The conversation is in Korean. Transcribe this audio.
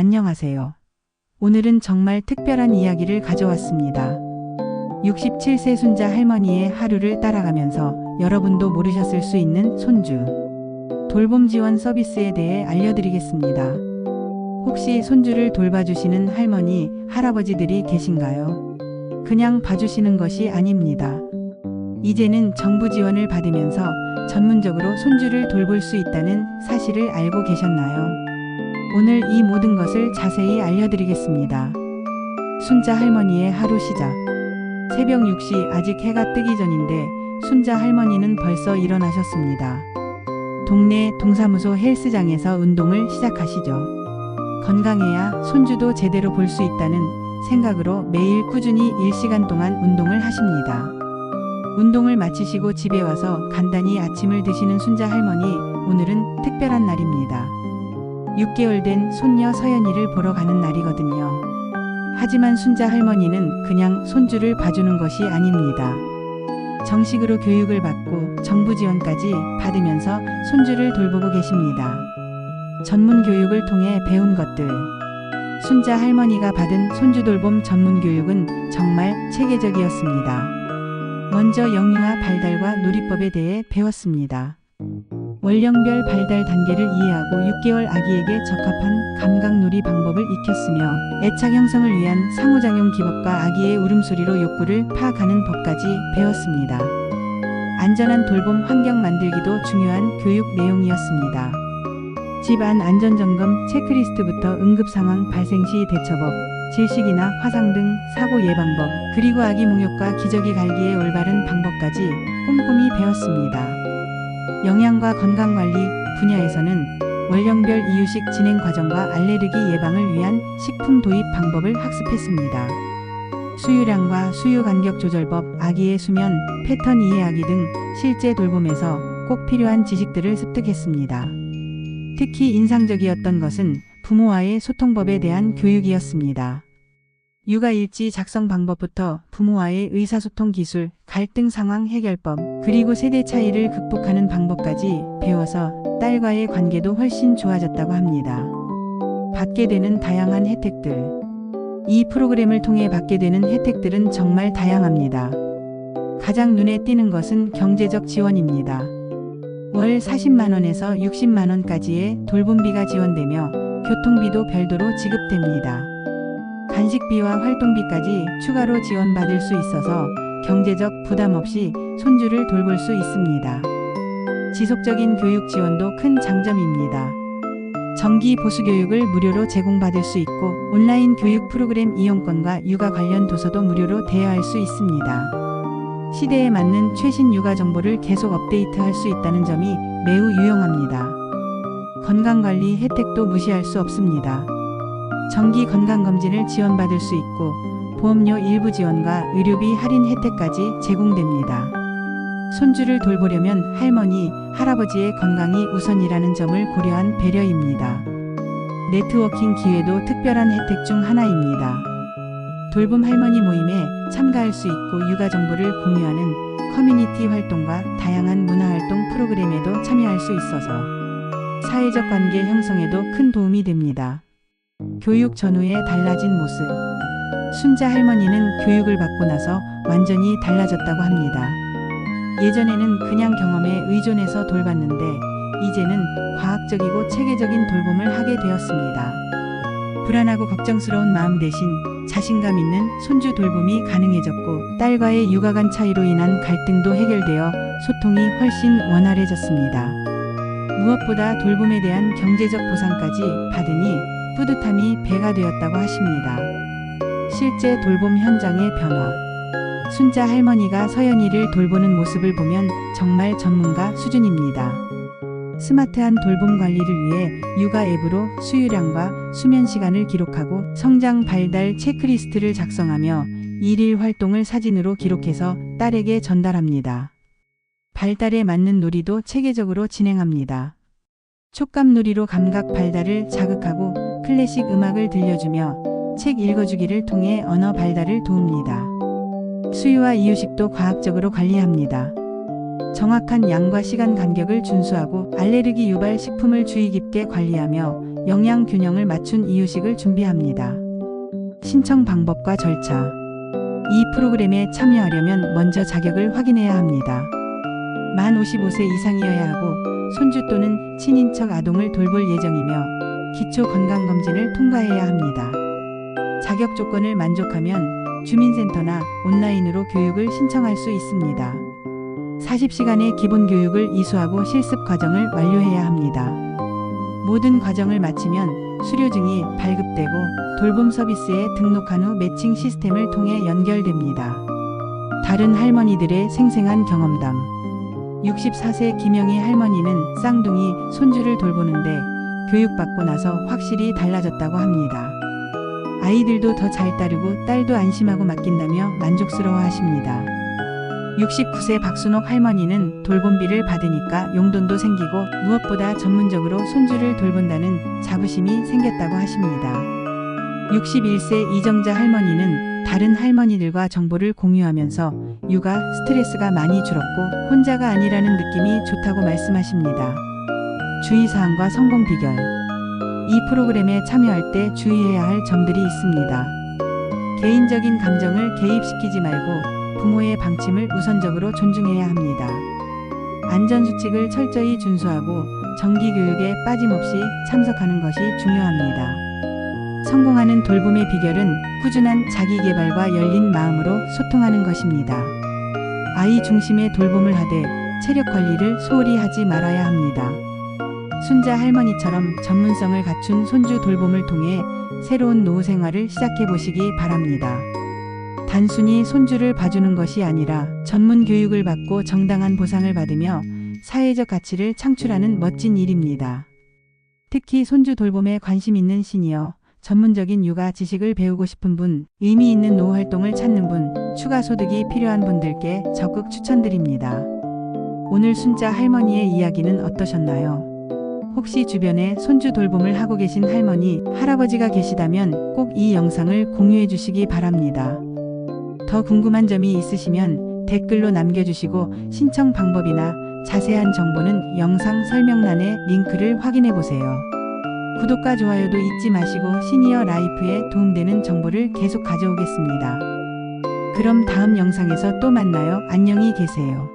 안녕하세요. 오늘은 정말 특별한 이야기를 가져왔습니다. 67세 손자 할머니의 하루를 따라가면서 여러분도 모르셨을 수 있는 손주 돌봄 지원 서비스에 대해 알려드리겠습니다. 혹시 손주를 돌봐주시는 할머니, 할아버지들이 계신가요? 그냥 봐주시는 것이 아닙니다. 이제는 정부 지원을 받으면서 전문적으로 손주를 돌볼 수 있다는 사실을 알고 계셨나요? 오늘 이 모든 것을 자세히 알려드리겠습니다. 손자 할머니의 하루 시작. 새벽 6시 아직 해가 뜨기 전인데 손자 할머니는 벌써 일어나셨습니다. 동네 동사무소 헬스장에서 운동을 시작하시죠. 건강해야 손주도 제대로 볼 수 있다는 생각으로 매일 꾸준히 1시간 동안 운동을 하십니다. 운동을 마치시고 집에 와서 간단히 아침을 드시는 손자 할머니, 오늘은 특별한 날입니다. 6개월 된 손녀 서연이를 보러 가는 날이거든요. 하지만 손자 할머니는 그냥 손주를 봐주는 것이 아닙니다. 정식으로 교육을 받고 정부 지원까지 받으면서 손주를 돌보고 계십니다. 전문 교육을 통해 배운 것들. 손자 할머니가 받은 손주 돌봄 전문 교육은 정말 체계적이었습니다. 먼저 영유아 발달과 놀이법에 대해 배웠습니다. 월령별 발달 단계를 이해하고 6개월 아기에게 적합한 감각놀이 방법을 익혔으며 애착 형성을 위한 상호작용 기법과 아기의 울음소리로 욕구를 파악하는 법까지 배웠습니다. 안전한 돌봄 환경 만들기도 중요한 교육 내용이었습니다. 집안 안전점검 체크리스트부터 응급상황 발생 시 대처법, 질식이나 화상 등 사고 예방법, 그리고 아기 목욕과 기저귀 갈기의 올바른 방법까지 꼼꼼히 배웠습니다. 영양과 건강관리 분야에서는 월령별 이유식 진행 과정과 알레르기 예방을 위한 식품 도입 방법을 학습했습니다. 수유량과 수유 간격 조절법, 아기의 수면 패턴 이해하기 등 실제 돌봄에서 꼭 필요한 지식들을 습득했습니다. 특히 인상적이었던 것은 부모와의 소통법에 대한 교육이었습니다. 육아일지 작성 방법부터 부모와의 의사소통 기술, 갈등 상황 해결법, 그리고 세대 차이를 극복하는 방법까지 배워서 딸과의 관계도 훨씬 좋아졌다고 합니다. 받게 되는 다양한 혜택들. 이 프로그램을 통해 받게 되는 혜택들은 정말 다양합니다. 가장 눈에 띄는 것은 경제적 지원입니다. 월 40만원에서 60만원까지의 돌봄비가 지원되며 교통비도 별도로 지급됩니다. 간식비와 활동비까지 추가로 지원받을 수 있어서 경제적 부담 없이 손주를 돌볼 수 있습니다. 지속적인 교육 지원도 큰 장점입니다. 정기 보수 교육을 무료로 제공받을 수 있고 온라인 교육 프로그램 이용권과 육아 관련 도서도 무료로 대여할 수 있습니다. 시대에 맞는 최신 육아 정보를 계속 업데이트할 수 있다는 점이 매우 유용합니다. 건강관리 혜택도 무시할 수 없습니다. 정기 건강검진을 지원받을 수 있고 보험료 일부 지원과 의료비 할인 혜택까지 제공됩니다. 손주를 돌보려면 할머니, 할아버지의 건강이 우선이라는 점을 고려한 배려입니다. 네트워킹 기회도 특별한 혜택 중 하나입니다. 돌봄 할머니 모임에 참가할 수 있고 육아 정보를 공유하는 커뮤니티 활동과 다양한 문화활동 프로그램에도 참여할 수 있어서 사회적 관계 형성에도 큰 도움이 됩니다. 교육 전후의 달라진 모습. 손자 할머니는 교육을 받고 나서 완전히 달라졌다고 합니다. 예전에는 그냥 경험에 의존해서 돌봤는데 이제는 과학적이고 체계적인 돌봄을 하게 되었습니다. 불안하고 걱정스러운 마음 대신 자신감 있는 손주 돌봄이 가능해졌고 딸과의 육아 간 차이로 인한 갈등도 해결되어 소통이 훨씬 원활해졌습니다. 무엇보다 돌봄에 대한 경제적 보상까지 받으니 뿌듯함이 배가 되었다고 하십니다. 실제 돌봄 현장의 변화. 손자 할머니가 서연이를 돌보는 모습을 보면 정말 전문가 수준입니다. 스마트한 돌봄 관리를 위해 육아 앱으로 수유량과 수면 시간을 기록하고 성장 발달 체크리스트를 작성하며 일일 활동을 사진으로 기록해서 딸에게 전달합니다. 발달에 맞는 놀이도 체계적으로 진행합니다. 촉감놀이로 감각 발달을 자극하고 클래식 음악을 들려주며 책 읽어주기를 통해 언어 발달을 도웁니다. 수유와 이유식도 과학적으로 관리합니다. 정확한 양과 시간 간격을 준수하고 알레르기 유발 식품을 주의 깊게 관리하며 영양 균형을 맞춘 이유식을 준비합니다. 신청 방법과 절차. 이 프로그램에 참여하려면 먼저 자격을 확인해야 합니다. 만 55세 이상이어야 하고 손주 또는 친인척 아동을 돌볼 예정이며 기초 건강검진을 통과해야 합니다. 자격 조건을 만족하면 주민센터나 온라인으로 교육을 신청할 수 있습니다. 40시간의 기본 교육을 이수하고 실습 과정을 완료해야 합니다. 모든 과정을 마치면 수료증이 발급되고 돌봄 서비스에 등록한 후 매칭 시스템을 통해 연결됩니다. 다른 할머니들의 생생한 경험담. 64세 김영희 할머니는 쌍둥이 손주를 돌보는데 교육받고 나서 확실히 달라졌다고 합니다. 아이들도 더 잘 따르고 딸도 안심하고 맡긴다며 만족스러워 하십니다. 69세 박순옥 할머니는 돌봄비를 받으니까 용돈도 생기고 무엇보다 전문적으로 손주를 돌본다는 자부심이 생겼다고 하십니다. 61세 이정자 할머니는 다른 할머니들과 정보를 공유하면서 육아 스트레스가 많이 줄었고 혼자가 아니라는 느낌이 좋다고 말씀하십니다. 주의사항과 성공 비결. 이 프로그램에 참여할 때 주의해야 할 점들이 있습니다. 개인적인 감정을 개입시키지 말고 부모의 방침을 우선적으로 존중해야 합니다. 안전수칙을 철저히 준수하고 정기교육에 빠짐없이 참석하는 것이 중요합니다. 성공하는 돌봄의 비결은 꾸준한 자기개발과 열린 마음으로 소통하는 것입니다. 아이 중심의 돌봄을 하되 체력 관리를 소홀히 하지 말아야 합니다. 순자 할머니처럼 전문성을 갖춘 손주 돌봄을 통해 새로운 노후 생활을 시작해 보시기 바랍니다. 단순히 손주를 봐주는 것이 아니라 전문 교육을 받고 정당한 보상을 받으며 사회적 가치를 창출하는 멋진 일입니다. 특히 손주 돌봄에 관심 있는 시니어, 전문적인 육아 지식을 배우고 싶은 분, 의미 있는 노후 활동을 찾는 분, 추가 소득이 필요한 분들께 적극 추천드립니다. 오늘 순자 할머니의 이야기는 어떠셨나요? 혹시 주변에 손주 돌봄을 하고 계신 할머니, 할아버지가 계시다면 꼭 이 영상을 공유해 주시기 바랍니다. 더 궁금한 점이 있으시면 댓글로 남겨주시고 신청 방법이나 자세한 정보는 영상 설명란의 링크를 확인해 보세요. 구독과 좋아요도 잊지 마시고 시니어 라이프에 도움되는 정보를 계속 가져오겠습니다. 그럼 다음 영상에서 또 만나요. 안녕히 계세요.